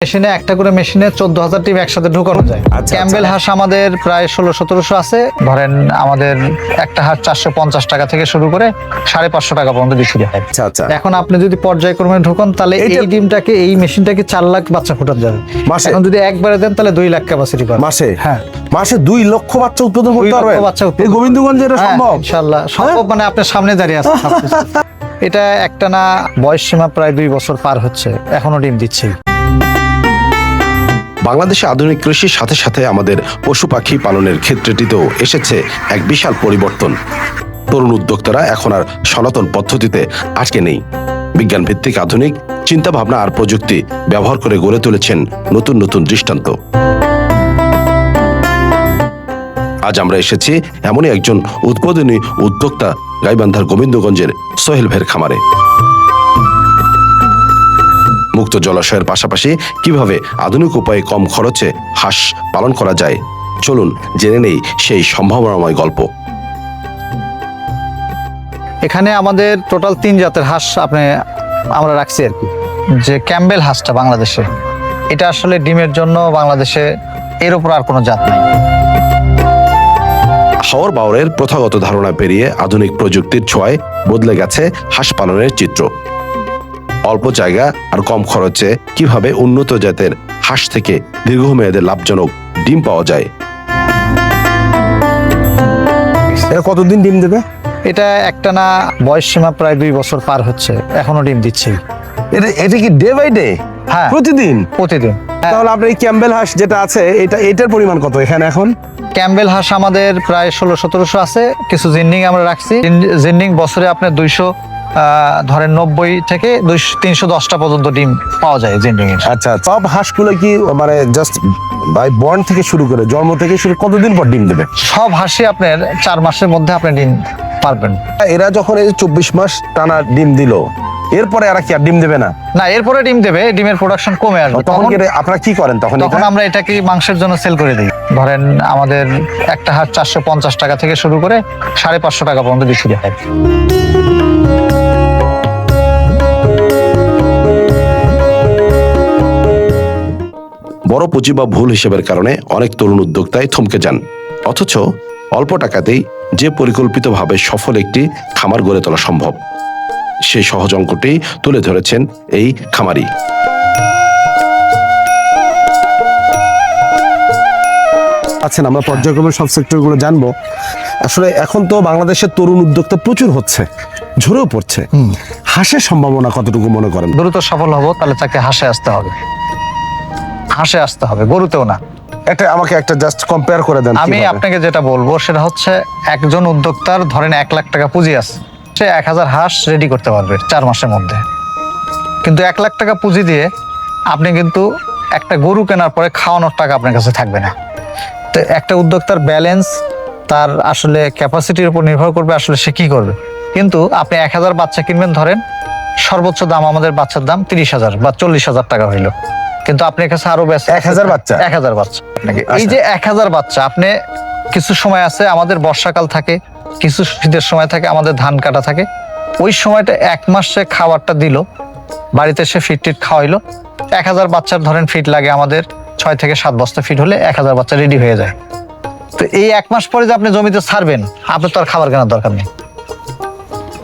মেশিনে একটা করে মেশিনে 14,000 টিম একসাথে ঢুকানো যায়। ক্যাম্বেল হাঁস আমাদের প্রায় 1600-1700 আছে। ধরেন আমাদের একটা হাঁস 450 টাকা থেকে শুরু করে 550 টাকা পর্যন্ত বিক্রি হয়। আচ্ছা। এখন আপনি যদি পর্যায়ক্রমে ঢোকান তাহলে এই ডিমটাকে এই মেশিনটাকে 4 লাখ বাচ্চা ফোটানো যাবে মাসে। এখন যদি একবারে দেন তাহলে 2 লাখ ক্যাপাসিটি পাবেন মাসে। হ্যাঁ, মাসে 2 লক্ষ বাচ্চা উৎপাদন করতে পারবে। এই গোবিন্দগঞ্জে এটা হ্যাঁ, সম্ভব? ইনশাআল্লাহ সম্ভব। মানে আপনার সামনে দাঁড়িয়ে আছে সবকিছু। এটা একটানা বয়স সীমা প্রায় 2 বছর পার হচ্ছে, এখনো ডিম দিচ্ছে। বাংলাদেশে আধুনিক কৃষির সাথে সাথে আমাদের পশু পাখি পালনের ক্ষেত্রটিতেও এসেছে এক বিশাল পরিবর্তন। তরুণ উদ্যোক্তারা এখন আর সনাতন পদ্ধতিতে আটকে নেই। বিজ্ঞান ভিত্তিক আধুনিক চিন্তা ভাবনা আর প্রযুক্তি ব্যবহার করে গড়ে তুলেছেন নতুন নতুন দৃষ্টান্ত। আজ আমরা এসেছি এমনই একজন উদ্বোধনী উদ্যোক্তা গাইবান্ধার গোবিন্দগঞ্জের সোহেল ভাইয়ের খামারে। মুক্ত জলাশয়ের পাশাপাশি কিভাবে আধুনিক উপায়ে কম খরচে হাঁস পালন করা যায়, চলুন জেনে নেই সেই সম্ভাবনাময় গল্প। এখানে আমাদের টোটাল 3 জাতের হাঁস আমরা রাখছি আর কি। যে ক্যাম্বেল হাঁসটা বাংলাদেশে, এটা আসলে ডিমের জন্য বাংলাদেশে এর উপর আর কোনো জাত নাই। হাওর বাওরের প্রথাগত ধারণা পেরিয়ে আধুনিক প্রযুক্তির ছোঁয়ায় বদলে গেছে হাঁস পালনের চিত্র। অল্প জায়গা আর কম খরচে কিভাবে উন্নত জাতের হাঁস থেকে দীর্ঘমেয়াদে লাভজনক ডিম পাওয়া যায়। এটা কতদিন ডিম দেবে? এটা একটানা বয়স সীমা প্রায় 2 বছর পার হচ্ছে, এখনো ডিম দিচ্ছে। এটা কি ডে বাই ডে? হ্যাঁ, প্রতিদিন। হ্যাঁ। তাহলে আপনার এই ক্যাম্বেল হাঁস যেটা আছে এটার পরিমাণ কত এখানে এখন? ক্যাম্বেল হাঁস আমাদের প্রায় 1600-1700 আছে। কিছু জিন্ডিং আমরা রাখছি। জিন্ডিং বছরে আপনার 200 ধরেন 90 থেকে 310টা পর্যন্ত ডিম পাওয়া যায় জিন্ডিং এর। আচ্ছা, সব হাঁসগুলো কি মানে জাস্ট বাই বর্ন থেকে শুরু করে জন্ম থেকে শুরু কতদিন পর ডিম দেবে? সব হাঁসই আপনার 4 মাসের মধ্যে আপনি ডিম পারবেন। এরা যখন এই 24 মাস টানা ডিম দিল, এরপরে এরা কি আর ডিম দেবে না? না, এরপরে ডিম দেবে, ডিমের প্রোডাকশন কমে আসবে। তখন আপনারা কি করেন? তখন আমরা এটাকে মাংসের জন্য সেল করে দিই। ধরেন আমাদের একটা হাঁস 450 টাকা থেকে শুরু করে 550 টাকা পর্যন্ত বিক্রি হয়। বড় পুঁজি বা ভুল হিসেবের কারণে অনেক তরুণ উদ্যোক্তাই থমকে যান, অথচ অল্প টাকাতেই যে পরিকল্পিতভাবে সফল একটি খামার গড়ে তোলা সম্ভব, সেই সহজ অঙ্কটি তুলে ধরেছেন এই খামারি। আচ্ছা, আমরা পর্যায়ক্রমে সব সেক্টরগুলো জানবো। আসলে এখন তো বাংলাদেশের তরুণ উদ্যোক্তা প্রচুর হচ্ছে, ঝরেও পড়ছে। হাঁসের সম্ভাবনা কতটুকু মনে করেন? দ্রুত সফল হবো তাহলে তাকে হাঁসে আসতে হবে, গরুতেও না। আমাকে একটা জাস্ট কম্পেয়ার করে দেন। আমি আপনাকে যেটা বলবো সেটা হচ্ছে, একজন উদ্যোক্তার ধরেন 1 লাখ টাকা পুঁজি আছে, সে 1000 হাঁস রেডি করতে পারবে 4 মাসের মধ্যে। কিন্তু 1 লাখ টাকা পুঁজি দিয়ে আপনি কিন্তু একটা গরু কেনার পরে খাওয়ানোর টাকা আপনার কাছে থাকবে না। তো একটা উদ্যোক্তার ব্যালেন্স তার আসলে ক্যাপাসিটির উপর নির্ভর করবে আসলে সে কি করবে। কিন্তু আপনি 1000 বাচ্চা কিনবেন, ধরেন সর্বোচ্চ দাম আমাদের বাচ্চার দাম 30,000 বা 40,000 টাকা হইলো, কিন্তু আপনার কাছে আরো বেশি 1000 বাচ্চা। এই যে 1000 বাচ্চা, আপনি কিছু সময় আছে আমাদের বর্ষাকাল থাকে, কিছু শীতের সময় থাকে, আমাদের ধান কাটা থাকে, ওই সময়টা 1 মাস সে খাবারটা দিল, বাড়িতে সে ফিট খাওয়াইলো। 1000 বাচ্চার ধরেন ফিট লাগে আমাদের 6 থেকে 7 বস্তা ফিট হলে 1000 বাচ্চা রেডি হয়ে যায়। তো এই 1 মাস পরে যে আপনি জমিতে ছাড়বেন, আপনার তো আর খাবার কেনার দরকার নেই।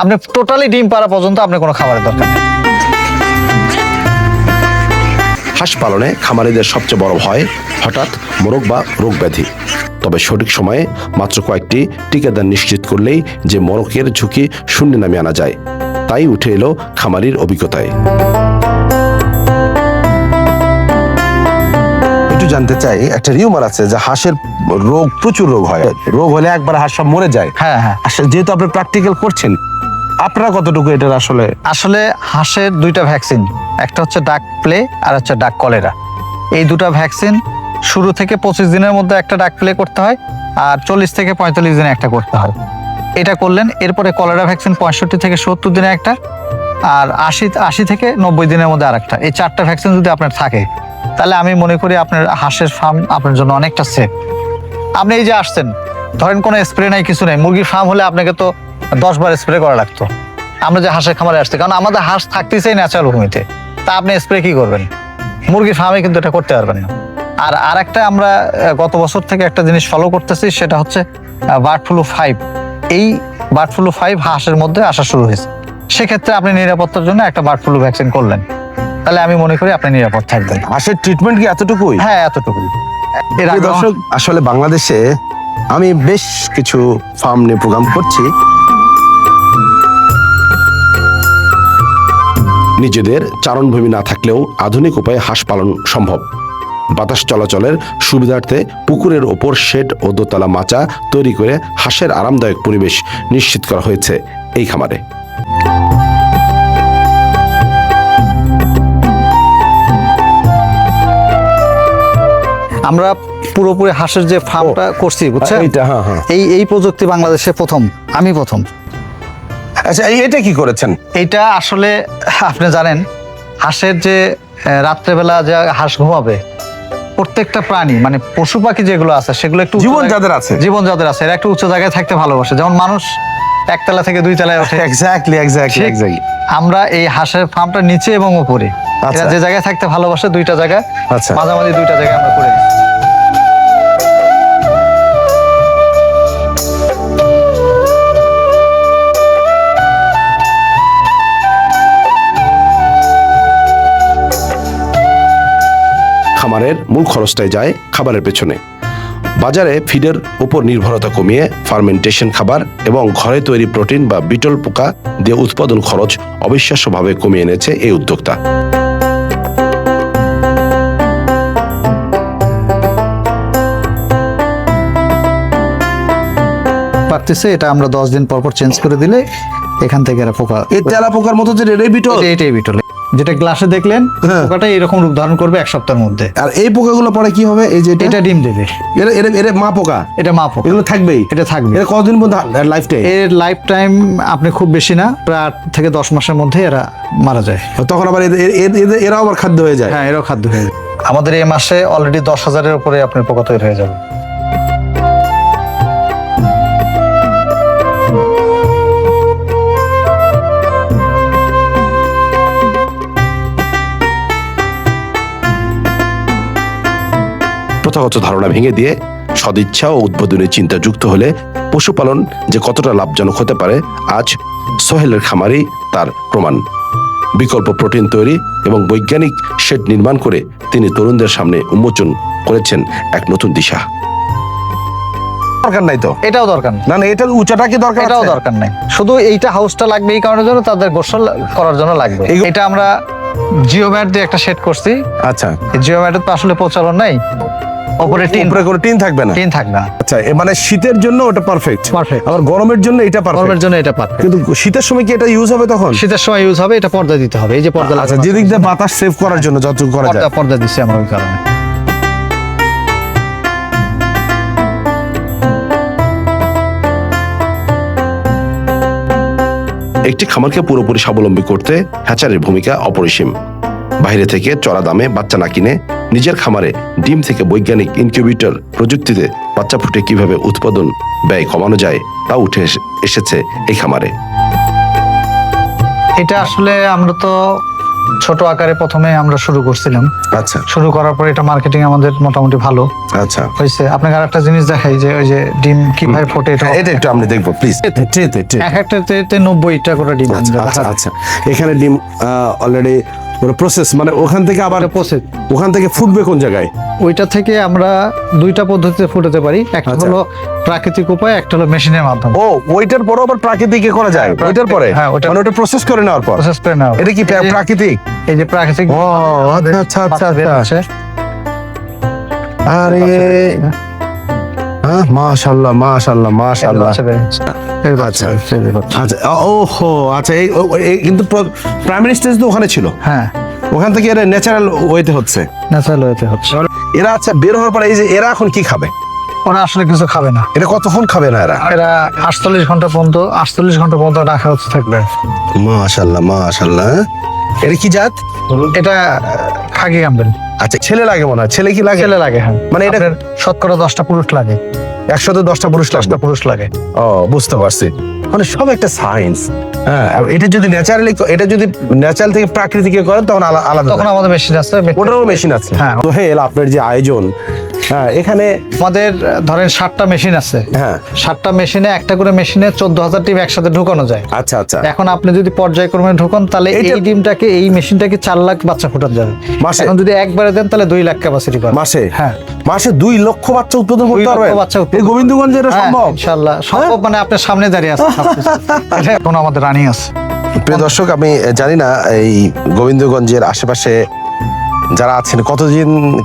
আপনি টোটালি ডিম পাড়া পর্যন্ত আপনার কোনো খাবারের দরকার নেই। হাঁস পালনে খামারিদের সবচেয়ে বড় ভয় হঠাৎ মোরগ বা রোগ ব্যাধি। তবে সঠিক সময়ে মাত্র কয়েকটি টিকাদান নিশ্চিত করলেই যে মোরগের ঝুঁকি শূন্যে নামিয়ে আনা যায়, তাই উঠে এলো খামারির অভিজ্ঞতায়। একটু জানতে চাই, একটা রিউমার আছে যে হাঁসের প্রচুর রোগ হয়, রোগ হলে একবার হাঁস সব মরে যায়। হ্যাঁ। আসলে যেহেতু আপনি প্র্যাকটিক্যাল করছেন, আপনারা কতটুকু এটার আসলে হাঁসের 2টা ভ্যাকসিন, একটা হচ্ছে ডাক প্লে আর হচ্ছে ডাক কলেরা। এই 2টা ভ্যাকসিন শুরু থেকে 25 দিনের মধ্যে একটা ডাক প্লে করতে হয়, আর 40 থেকে 45 দিনে একটা করতে হয়। এটা করলেন। এরপরে কলেরা ভ্যাকসিন 65 থেকে 70 দিনে একটা, আর 80 থেকে 90 দিনের মধ্যে আরেকটা। এই 4টা ভ্যাকসিন যদি আপনার থাকে, তাহলে আমি মনে করি আপনার হাঁসের ফার্ম আপনার জন্য অনেকটা সেফ। আপনি এই যে আসছেন, ধরেন কোনো স্প্রে নাই, কিছু নেই। মুরগির ফার্ম হলে আপনাকে তো 10 বার স্প্রে করা লাগতো। আমরা যে হাঁসের খামারে আসছি, কারণ আমাদের হাঁস থাকতেছেই ন্যাচারাল ভূমিতে, তা আপনি স্প্রে কি করবেন? মুরগির ফার্মে কিন্তু এটা করতে পারবেন না। আর একটা আমরা গত বছর থেকে একটা জিনিস ফলো করতেছি, সেটা হচ্ছে বার্ড ফ্লু 5। এই বার্ড ফ্লু 5 হাঁসের মধ্যে আসা শুরু হয়েছে। সেক্ষেত্রে আপনি নিরাপত্তার জন্য একটা বার্ড ফ্লু ভ্যাকসিন করলেন, তাহলে আমি মনে করি আপনি নিরাপদ থাকবেন। হাঁসের ট্রিটমেন্ট কি এতটুকুই? হ্যাঁ, এতটুকুই। এর প্রিয় আগে দর্শক, আসলে বাংলাদেশে আমি বেশ কিছু ফার্ম নিয়ে প্রোগ্রাম করছি। নিজেদের চারণভূমি না থাকলেও আধুনিক উপায়ে হাঁস পালন সম্ভব। বাতাস চলাচলের সুবিধার্থে পুকুরের ওপর শেড ও দোতলা মাচা তৈরি করে হাঁসের আরামদায়ক পরিবেশ নিশ্চিত করা হয়েছে এই খামারে। আমরা পুরোপুরি হাঁসের যে ফার্মটা করছি, বুঝছেন, এইটা, হ্যাঁ হ্যাঁ। এই প্রযুক্তি বাংলাদেশে আমি প্রথম। আচ্ছা, এটা কি করেছেন? এইটা আসলে আপনি জানেন, হাঁসের যে রাত্রেবেলা যে হাঁস ঘুমাবে, প্রত্যেকটা প্রাণী মানে পশু পাখি যেগুলো আছে সেগুলো একটু জীবন যাদের আছে এরা একটু উচ্চ জায়গায় থাকতে ভালোবাসে। যেমন মানুষ একতলা থেকে 2 তলায় ওঠে, এক্স্যাক্টলি। ঠিক আমরা এই হাঁসের ফার্মটা নিচে এবং উপরে, আচ্ছা। এরা যে জায়গায় থাকতে ভালোবাসে 2টা জায়গায়, আচ্ছা। মাঝামাঝি 2টা জায়গায় আমরা করে দিচ্ছি। খামারের মূল খরচটাই যায় খাবারের পেছনে। বাজারে ফিডের উপর নির্ভরতা কমিয়ে ফার্মেন্টেশন খাবার এবং ঘরে তৈরি প্রোটিন বা বিটল পোকা দিয়ে উৎপাদন খরচ অবিশ্বাস্যভাবে কমিয়ে এনেছে এই উদ্যোক্তা। পারতেছে এটা আমরা 10 দিন পর পর চেঞ্জ করে দিলে এখান থেকে এরা পোকা, এই তেলা পোকার মতো যে রেড বিটল, এটাই বিটল, যেটা গ্লাসে দেখলেন, হ্যাঁ। পোকাটা এরকম রূপ ধারণ করবে 1 সপ্তাহের মধ্যে। আর এই পোকাগুলো পরে কি হবে? এই যে এটা ডিম দেবে, এরা মা পোকা, এটা মা পোকা, এগুলো থাকবেই, এটা থাকবে। এরা কতদিন পর্যন্ত লাইফ টাইম? এর লাইফ টাইম আপনি খুব বেশি না, প্রায় 8 থেকে 10 মাসের মধ্যে এরা মারা যায়। তখন আবার এরাও আবার খাদ্য হয়ে যায়। হ্যাঁ, এরাও খাদ্য হয়ে যায়। আমাদের এই মাসে অলরেডি 10,000-এর উপরে আপনার পোকা তৈরি হয়ে যাবে। প্রথাগত ধারণা ভেঙে দিয়ে সদিচ্ছা ও উদ্বোধনী চিন্তা যুক্ত হলে পশুপালন যে কতটা লাভজনক হতে পারে, আজ সোহেলের খামারেই তার প্রমাণ। বিকল্প প্রোটিন তৈরি এবং বৈজ্ঞানিক শেড নির্মাণ করে তিনি তরুণদের সামনে উন্মোচন করেছেন এক নতুন দিশা। দরকার নাই তো, এটাও দরকার নেই, না না, এটার উচ্চতা কি দরকার? এটাও আছে? দরকার নেই, শুধু এইটা হাউসটা লাগবে এই কারণের জন্য, তাদের গোসল করার জন্য লাগবে। এটা আমরা জিওম্যাট দিয়ে একটা সেট করছি। আচ্ছা, জিওম্যাটের তো আসলে প্রচলন নাই, উপরে টিন, উপরে কোনো টিন থাকবে না। টিন থাকবে না। আচ্ছা, মানে শীতের জন্য ওটা পারফেক্ট, Perfect। আবার গরমের জন্য এটা গরমের পারফেক্ট। জন্য এটা পারফেক্ট। কিন্তু শীতের সময় কি এটা ইউজ হবে তখন? শীতের সময় ইউজ হবে, এটা পর্দা দিতে হবে, এই যে পর্দা আচ্ছা, যেদিক দিয়ে বাতাস সেভ করার জন্য যতটুকু করা যায়। পর্দা দিচ্ছি আমরা ওই কারণে। একটি খামারকে পুরোপুরি স্বাবলম্বী করতে হ্যাচারের ভূমিকা অপরিসীম। বাইরে থেকে চড়া দামে বাচ্চা না কিনে নিজের খামারে ডিম থেকে বৈজ্ঞানিক ইনকিউবেটর প্রযুক্তিতে বাচ্চা ফুটে কিভাবে উৎপাদন ব্যয় কমানো যায় তা উঠে এসেছে এই খামারে। এটা আসলে আমরা তো ছোট আকারে প্রথমে আমরা শুরু করছিলাম। আচ্ছা শুরু করার পর এটা মার্কেটিং আমাদের মোটামুটি ভালো আচ্ছা, হয়েছে। আপনাকে আর একটা জিনিস দেখাই, যে ওই যে ডিম কিভাবে ফোটে, এটা এটা একটু আমরা দেখবো প্লিজ। এক একটা 90টা করে ডিম আচ্ছা আচ্ছা আচ্ছা, এখানে ডিম অলরেডি প্রসেস, মানে ওখান থেকে আবার প্রসেস, ওখান থেকে ফুটবে কোন জায়গায়? ওইটা থেকে আমরা 2টা পদ্ধতিতে ফুটাতে পারি। একটা আচ্ছা। হলো প্রাকৃতিক উপায়, একটা হলো মেশিনের মাধ্যমে। ও, ওইটার পরে আবার প্রাকৃতিক করা যায়? ওইটার পরে, হ্যাঁ, ওইটা- মানে ওটা প্রসেস করে নেওয়ার পর প্রসেস করে নেওয়া। এটা কি প্রাকৃতিক? এই যে প্রাকৃতিক, ও আচ্ছা আচ্ছা বাচ্চা বের আচ্ছা, হচ্ছে। আরে হ্যাঁ, মাশাআল্লাহ মাশাআল্লাহ মাশাআল্লাহ। বাচ্চা বের হচ্ছে। এই বাচ্চা, আচ্ছা। এই বাচ্চা। আচ্ছা, ওহো, আচ্ছা, এই কিন্তু প্রাইমারি স্টেজ তো ওখানে ছিল, হ্যাঁ, ওখান থেকে এরা ন্যাচারাল ওয়েতে হচ্ছে। ন্যাচারাল ওয়েতে হচ্ছে। এরা আচ্ছা বের হওয়ার পরে এই যে এরা এখন কি খাবে? ওরা আসলে কিছু খাবে না। এটা কতক্ষণ খাবে না এরা? এরা 48 ঘন্টা পর্যন্ত রাখা হচ্ছে থাকবে। মাশাআল্লাহ মাশাআল্লাহ। এটা কি জাত? এটা খাকি গাম্বেল। আচ্ছা, ছেলে লাগে মনে হয়, ছেলে কি লাগে? ছেলে লাগে, হ্যাঁ। মানে এটা আপনার শতকরা 10টা পুরুষ লাগে। একসাথে 10টা পুরুষ লাগবে। 10টা পুরুষ লাগে। ও, বুঝতে পারছি। মানে সব একটা সায়েন্স। হ্যাঁ, আর এটা যদি ন্যাচারাল থেকে প্রাকৃতিক করেন তখন আলাদা। তখন আমাদের মেশিন আছে, ওটারও মেশিন আছে। হ্যাঁ। সোহেল, আপনার যে আয়োজন, হ্যাঁ, এখানে আমাদের ধরেন 7টা মেশিন আছে। হ্যাঁ। 7টা মেশিনে একটা করে মেশিনে 14,000 ডিম একসাথে ঢুকানো যায়। আচ্ছা আচ্ছা। এখন আপনি যদি পর্যায়ক্রমে ঢুকান তাহলে এইটা- এই ডিমটাকে, এই মেশিনটাকে 4 লাখ বাচ্চা ফোটানো যাবে মাসে? এখন যদি একবারে দেন তাহলে 2 লাখ ক্যাপাসিটি পাবেন মাসে? হ্যাঁ। মাসে 2 লক্ষ বাচ্চা উৎপাদন 2 করতে লক্ষ পারবেন? বাচ্চা উৎপাদন। এই গোবিন্দগঞ্জে এটা হ্যাঁ, সম্ভব? ইনশাআল্লাহ সম্ভব। মানে আপনার সামনে দাঁড়িয়ে আছে সবকিছু। এটা এখন আমাদের রানিং আছে। প্রিয় দর্শক, আমি জানি না এই গোবিন্দগঞ্জের আশেপাশে যারা আছেন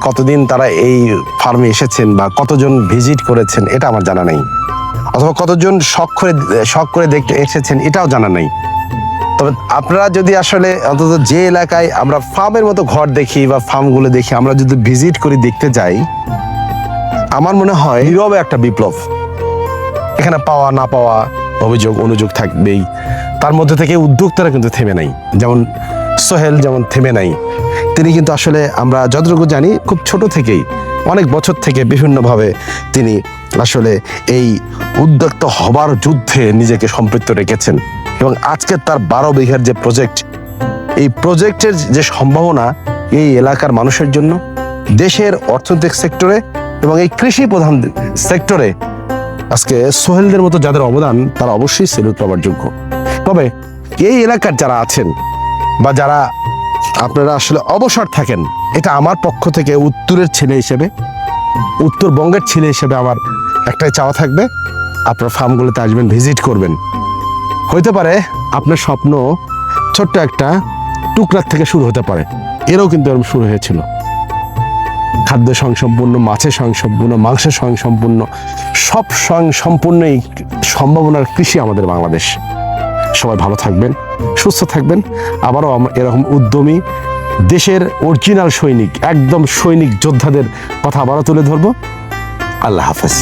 কতদিন তারা এই ফার্মে এসেছেন বা কতজন ভিজিট করেছেন এটা আমার জানা নেই, অথবা কতজন শখ করে দেখতে এসেছেন এটাও জানা নেই। তবে আপনারা যদি আসলে অন্তত যে এলাকায় আমরা ফার্মের মতো ঘর দেখি বা ফার্মগুলো দেখি, আমরা যদি ভিজিট করি, দেখতে যাই, আমার মনে হয় নীরবে একটা বিপ্লব। এখানে পাওয়া না পাওয়া অভিযোগ অনুযোগ থাকবেই, তার মধ্যে থেকে উদ্যোক্তারা কিন্তু থেমে নাই। যেমন সোহেল যেমন থেমে নাই, তিনি কিন্তু আসলে আমরা যতটুকু জানি খুব ছোট থেকেই, অনেক বছর থেকে বিভিন্নভাবে তিনি আসলে এই উদ্যোক্তা হবার যুদ্ধে নিজেকে সম্পৃক্ত রেখেছেন। এবং আজকে তার 12 বিঘার যে প্রজেক্ট, এই প্রজেক্টের যে সম্ভাবনা এই এলাকার মানুষের জন্য, দেশের অর্থনৈতিক সেক্টরে এবং এই কৃষি প্রধান সেক্টরে আজকে সোহেলদের মতো যাদের অবদান, তারা অবশ্যই সেলুট পাওয়ার যোগ্য। তবে এই এলাকার যারা আছেন বা যারা আপনারা আসলে অবসর থাকেন, এটা আমার পক্ষ থেকে উত্তরের ছেলে হিসেবে, উত্তরবঙ্গের ছেলে হিসেবে আমার একটাই চাওয়া থাকবে, আপনার ফার্মগুলোতে আসবেন, ভিজিট করবেন। হইতে পারে আপনার স্বপ্ন ছোট্ট একটা টুকরার থেকে শুরু হতে পারে। এরও কিন্তু এরকম শুরু হয়েছিল। খাদ্য স্বয়ংসম্পূর্ণ, মাছের স্বয়ংসম্পূর্ণ, মাংসের স্বয়ংসম্পূর্ণ, সব স্বয়ংসম্পূর্ণ এই সম্ভাবনার কৃষি আমাদের বাংলাদেশ। সবাই ভালো থাকবেন, সুস্থ থাকবেন। আবারও এরকম উদ্যমী দেশের অরিজিনাল সৈনিক, একদম সৈনিক যোদ্ধাদের কথা আবারও তুলে ধরবো। আল্লাহ হাফেজ।